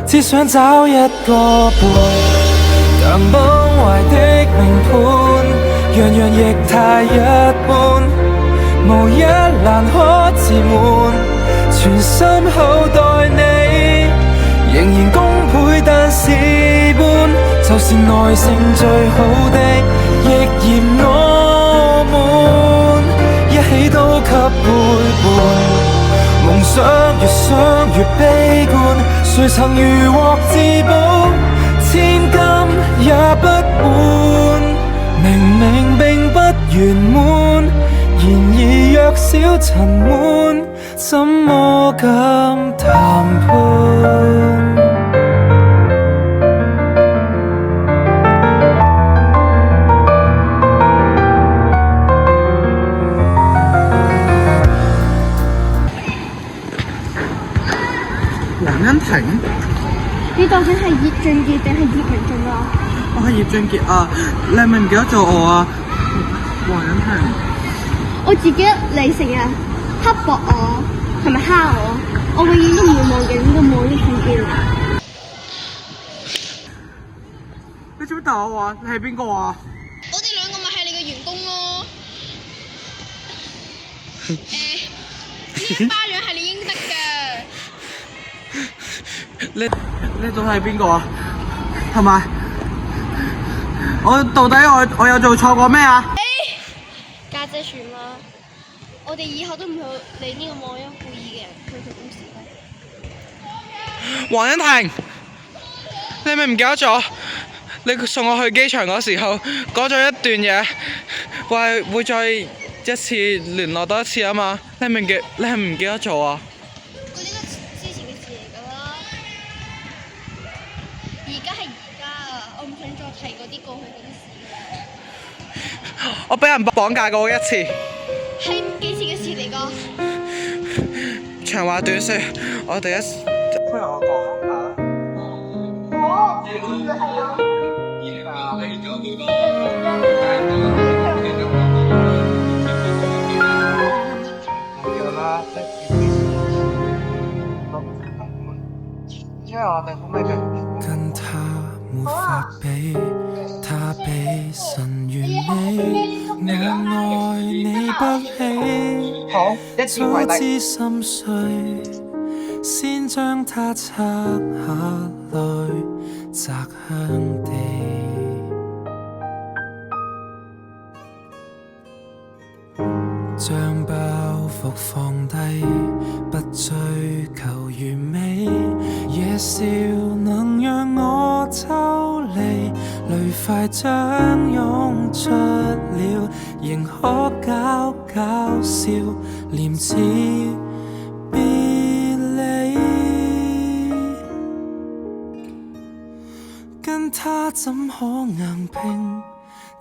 只想找一個伴，更崩壞的命盤，樣樣亦太一般，無一欄可自滿，全心厚待你，仍然功倍但事半，就是耐性最好的，亦嫌我悶，一起都給背叛。夢想越想越悲觀，誰曾如獲至寶，千金也不換。明明並不圓滿，然而若小塵滿，怎麼敢談判？黃欣婷，你究竟係葉俊傑定係葉明俊啊？我係葉俊傑啊！你係咪唔記得咗我啊？黃欣婷，我自己你成日刻薄我，係咪蝦我？我永遠都唔會忘記呢個網呢片片。你做咩答我啊？你係邊個啊？我哋兩個咪係你嘅員工咯。呢巴掌係你應得㗎。你仲係邊個啊？係咪？到底我有做錯過咩啊？家姐算啦，我哋以後都唔去理呢個忘恩負義嘅人，佢做公司啦。黃欣婷，你係咪唔記得咗？你送我去機場嗰時候講咗一段嘢，話會再一次聯絡多一次啊嘛？你係咪唔記得咗啊？嗰啲都之前嘅事嚟㗎啦，而家係而家啊！我唔想再提嗰啲過去嗰啲事。我俾人綁架過一次。係幾時嘅事嚟㗎？長話短説，我第一不如我講下。跟他沒法比，他比神完美，我愛你不起，早知心碎，先將它拆下來，擲向地。將包袱放低，不追求完美，野笑能讓我抽離，淚快將湧出了，仍可搞搞笑，廉恥別離，跟他怎可硬拼？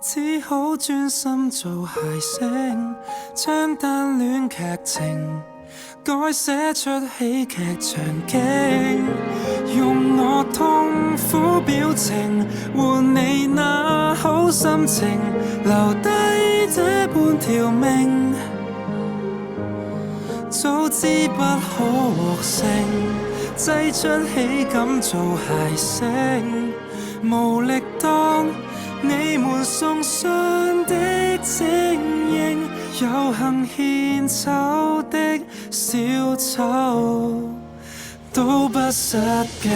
只好專心做諧星，將單戀劇情改寫出喜劇場景，用我痛苦表情換你那好心情，留低這半條命，早知不可獲勝，擠出喜感做諧星，無力當你們送信的精英，有幸獻醜的小丑都不失敬。